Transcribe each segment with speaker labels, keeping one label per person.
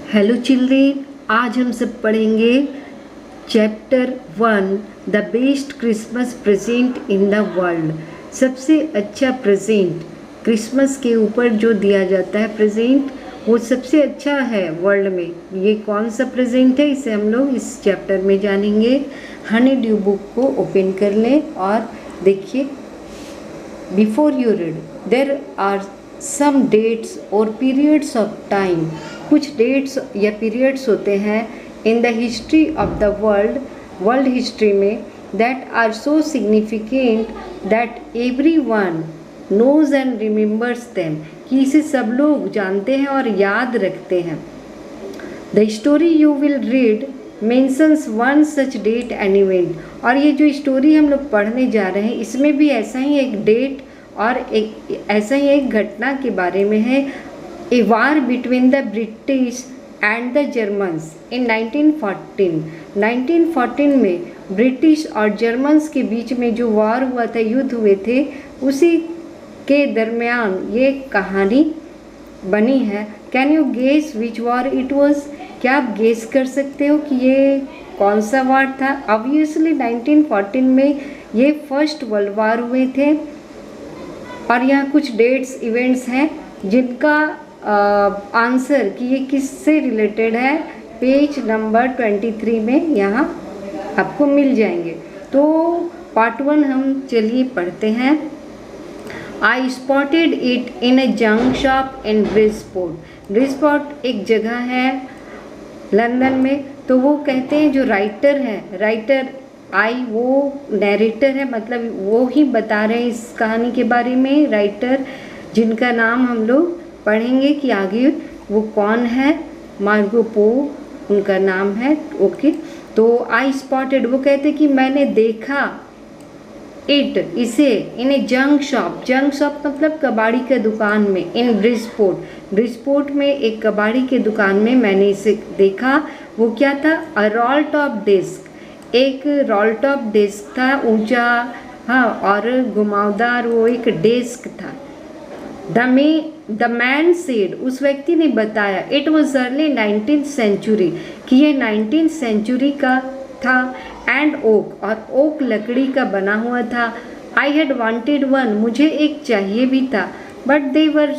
Speaker 1: Hello children, आज हम सब पढ़ेंगे chapter 1 the best Christmas present in the world. सबसे अच्छा प्रेजेंट क्रिसमस के ऊपर जो दिया जाता है प्रेजेंट, वो सबसे अच्छा है वर्ल्ड में। ये कौन सा प्रेजेंट है, इसे हम लोग इस चैप्टर में जानेंगे। हनी ड्यू बुक को ओपन कर लें और देखिए। Before you read, there are some dates और पीरियड्स ऑफ टाइम। कुछ डेट्स या पीरियड्स होते हैं in the history of the world history में, that are so significant that everyone knows and remembers them, कि इसे सब लोग जानते हैं और याद रखते हैं। The story you will read mentions one such date and event. और ये जो स्टोरी हम लोग पढ़ने जा रहे हैं, इसमें भी ऐसा ही एक डेट और एक ऐसा ही एक घटना के बारे में है। A war between the British and the Germans in 1914 में ब्रिटिश और जर्मन्स के बीच में जो वार हुआ था, युद्ध हुए थे, उसी के दरमियान ये कहानी बनी है। Can you guess which war it was? क्या आप गेस कर सकते हो कि ये कौन सा वार था? ऑब्वियसली 1914 में ये फर्स्ट वर्ल्ड वार हुए थे। और यहाँ कुछ डेट्स इवेंट्स हैं जिनका आंसर कि ये किससे रिलेटेड है, पेज नंबर 23 में यहाँ आपको मिल जाएंगे। तो पार्ट 1 हम चलिए पढ़ते हैं। आई spotted it in A junk shop in Bridgeport. Bridgeport एक जगह है लंदन में। तो वो कहते हैं जो राइटर है, राइटर वो नैरेटर है, मतलब वो ही बता रहे हैं इस कहानी के बारे में। राइटर जिनका नाम हम लोग पढ़ेंगे कि आगे वो कौन है, मार्गो पो उनका नाम है। ओके, तो आई स्पॉटेड, वो कहते कि मैंने देखा इट, इसे, इन ए जंक शॉप मतलब कबाड़ी के दुकान में, इन ब्रिजपोर्ट में एक कबाड़ी के दुकान में मैंने इसे देखा। वो क्या था? अ रोल टॉप डेस्क, एक रोल टॉप डेस्क था, ऊंचा, हाँ, और घुमावदार वो एक डेस्क था। द मैन सेड, उस व्यक्ति ने बताया, it was early 19th century, कि ये 19th सेंचुरी का था। एंड ओक, और ओक लकड़ी का बना हुआ था। आई हैड वांटेड वन, मुझे एक चाहिए भी था। But they were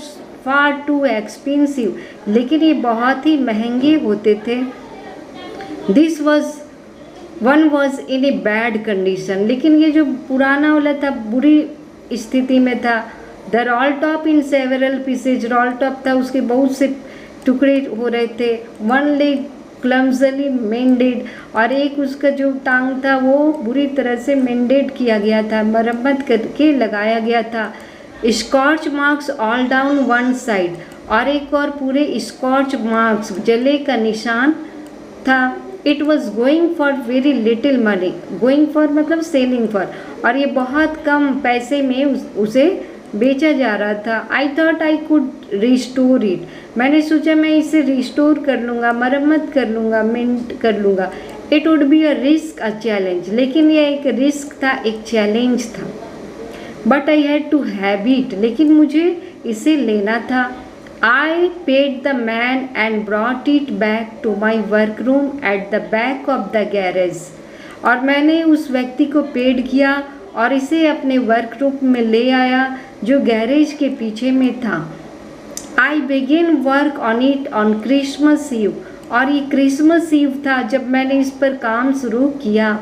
Speaker 1: far too expensive, लेकिन ये बहुत ही महंगे होते थे। This one was in a bad condition, लेकिन ये जो पुराना वाला था बुरी स्थिति में था। The roll top in several pieces, role top था, उसके बहुत से टुकड़े हो रहे थे। वन लेग क्लम्जली मेंडेड, और एक उसका जो टांग था वो बुरी तरह से मेंडेड किया गया था, मरम्मत करके लगाया गया था। Scorch marks all down one side, और एक और पूरे स्कॉच मार्क्स, जले का निशान था। It was going for very little money, going for मतलब सेलिंग फॉर, और ये बहुत कम पैसे में उसे बेचा जा रहा था। I thought I could restore it, मैंने सोचा मैं इसे रिस्टोर कर लूँगा, मरम्मत कर लूँगा, मेंट कर लूँगा। It would be a risk, a challenge, लेकिन यह एक रिस्क था, एक चैलेंज था। But I had to have it, लेकिन मुझे इसे लेना था। I paid the man and brought it back to my workroom at the back of the garage, और मैंने उस व्यक्ति को पेड किया और इसे अपने वर्क रूम में ले आया जो गैरेज के पीछे में था। I began work on it on Christmas Eve, और ये क्रिसमस ईव था जब मैंने इस पर काम शुरू किया।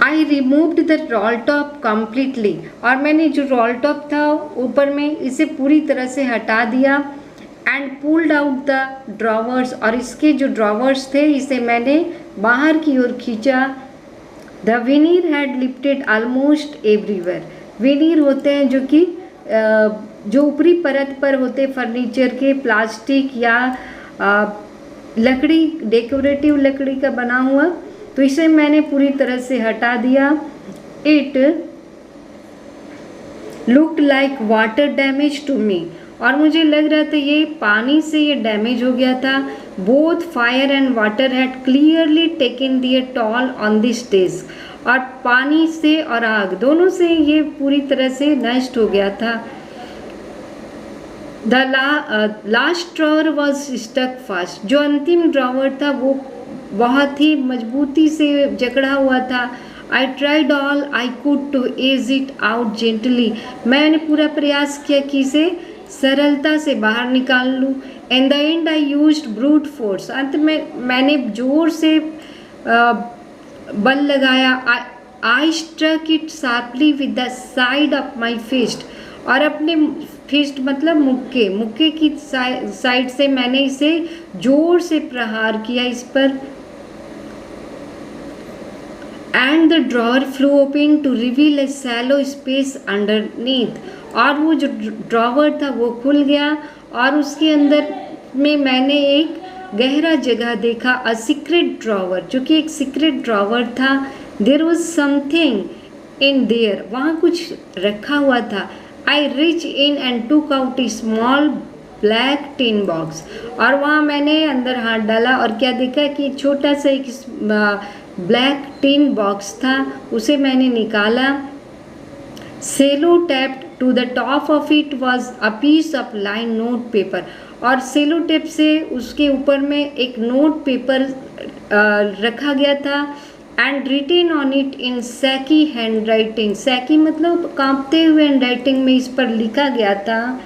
Speaker 1: I removed the roll top completely, और मैंने जो रोल टॉप था ऊपर में इसे पूरी तरह से हटा दिया। And pulled out the drawers, और इसके जो ड्रॉवर्स थे इसे मैंने बाहर की ओर खींचा। The veneer had lifted almost everywhere, veneer होते हैं जो कि जो ऊपरी परत पर होते फर्नीचर के, प्लास्टिक या लकड़ी, डेकोरेटिव लकड़ी का बना हुआ, तो इसे मैंने पूरी तरह से हटा दिया। It looked like water damage to me, और मुझे लग रहा था ये पानी से ये डैमेज हो गया था। Both fire and water had clearly taken their toll on this desk, और पानी से और आग दोनों से ये पूरी तरह से नष्ट हो गया था। The last drawer was stuck fast, जो अंतिम ड्रॉवर था वो बहुत ही मजबूती से जकड़ा हुआ था। I tried all I could to ease it out gently, मैंने पूरा प्रयास किया कि इसे सरलता से बाहर निकाल लूँ। In the end I used brute force, अंत में मैंने जोर से बल लगाया। I struck it sharply with the side of my fist, और अपने फिस्ट मतलब मुक्के की साइड से मैंने इसे जोर से प्रहार किया इस पर। And the drawer flew open to reveal a shallow space underneath, और वो जो ड्रॉवर था वो खुल गया और उसके अंदर में मैंने एक गहरा जगह देखा। अ सीक्रेट ड्रॉवर, जो कि एक सीक्रेट ड्रॉवर था। There was something in there, वहाँ कुछ रखा हुआ था। I reach in and took out a small black tin box, और वहाँ मैंने अंदर हाथ डाला और क्या देखा कि छोटा सा एक ब्लैक टिन बॉक्स था, उसे मैंने निकाला। Sellotaped to the top of it was a piece of line note paper, और सेलो टेप से उसके ऊपर में एक नोट पेपर रखा गया था। And written on it in shaky handwriting, shaky मतलब कांपते हुए हैंड राइटिंग में इस पर लिखा गया था,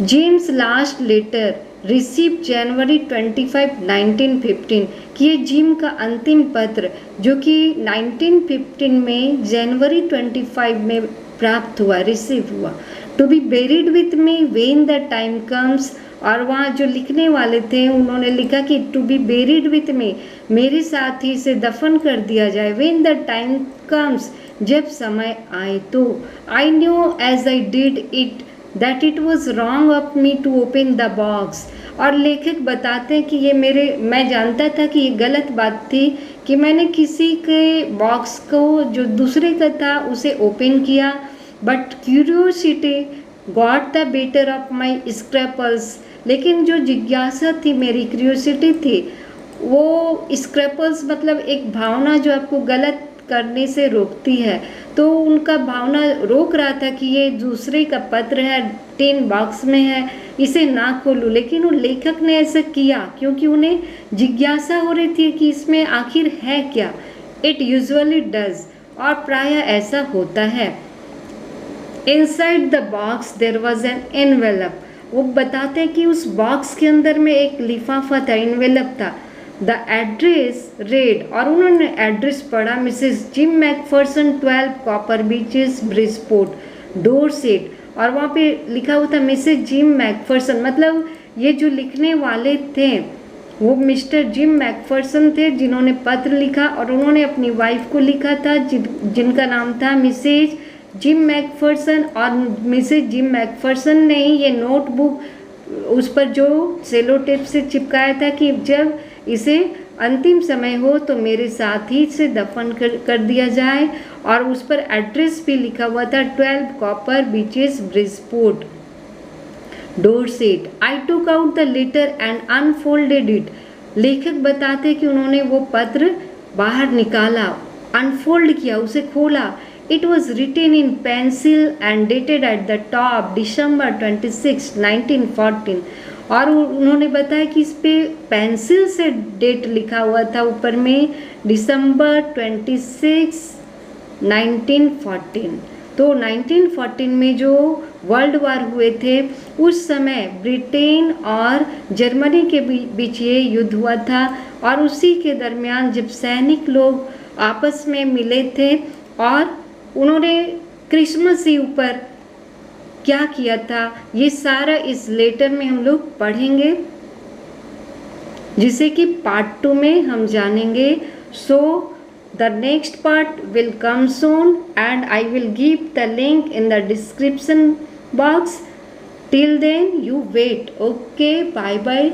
Speaker 1: जेम्स लास्ट लेटर रिसीव जनवरी 25, 1915, कि ये जिम का अंतिम पत्र जो कि 1915 में जनवरी 25 में प्राप्त हुआ, रिसीव हुआ। To be buried with me when the time comes, और वहाँ जो लिखने वाले थे उन्होंने लिखा कि to be buried with me, मेरे साथ ही इसे दफन कर दिया जाए। व्हेन द टाइम कम्स, जब समय आए तो। I knew as I did it that it was wrong of me to open the box, और लेखक बताते हैं कि ये मैं जानता था कि ये गलत बात थी कि मैंने किसी के बॉक्स को जो दूसरे का था उसे ओपन किया। But curiosity got the better of my scruples, लेकिन जो जिज्ञासा थी, मेरी क्यूरियोसिटी थी, वो स्क्रैपल्स मतलब एक भावना जो आपको गलत करने से रोकती है, तो उनका भावना रोक रहा था कि ये दूसरे का पत्र है, टिन बॉक्स में है, इसे ना खोलूं। लेकिन उन लेखक ने ऐसा किया क्योंकि उन्हें जिज्ञासा हो रही थी कि इसमें आखिर है क्या। इट यूजुअली डज, और प्राय ऐसा होता है। Inside the box there was an envelope, वो बताते हैं कि उस बॉक्स के अंदर में एक लिफाफा था, एनवेलप था। द एड्रेस रेड, और उन्होंने एड्रेस पढ़ा, Mrs gym Macpherson 12 Copper Beeches Bridgeport Dorset, और वहाँ पे लिखा हुआ था मिसेस जिम मैकफर्सन, मतलब ये जो लिखने वाले थे वो मिस्टर जिम मैकफर्सन थे जिन्होंने पत्र लिखा, और उन्होंने अपनी वाइफ को लिखा था जिनका नाम था मिसेज जिम मैकफर्सन। और मिसेज जिम मैकफर्सन ने ही ये नोटबुक उस पर जो सेलो टेप से चिपकाया था कि जब इसे अंतिम समय हो तो मेरे साथ ही से दफन कर दिया जाए, और उस पर एड्रेस भी लिखा हुआ था 12 Copper Beeches Bridgeport Dorset. I took out the letter and unfolded it, लेखक बताते कि उन्होंने वो पत्र बाहर निकाला, अनफोल्ड किया, उसे खोला। It was written in pencil and dated at the top December 26, 1914, और उन्होंने बताया कि इस पे पेंसिल से डेट लिखा हुआ था ऊपर में December 26, 1914। तो 1914 में जो वर्ल्ड वार हुए थे उस समय ब्रिटेन और जर्मनी के बीच ये युद्ध हुआ था, और उसी के दरमियान जब सैनिक लोग आपस में मिले थे और उन्होंने क्रिसमस ईव पर क्या किया था, ये सारा इस लेटर में हम लोग पढ़ेंगे, जिसे कि पार्ट 2 में हम जानेंगे। So the next part will come soon and I will give the link in the description box. Till then you wait. Okay, bye bye.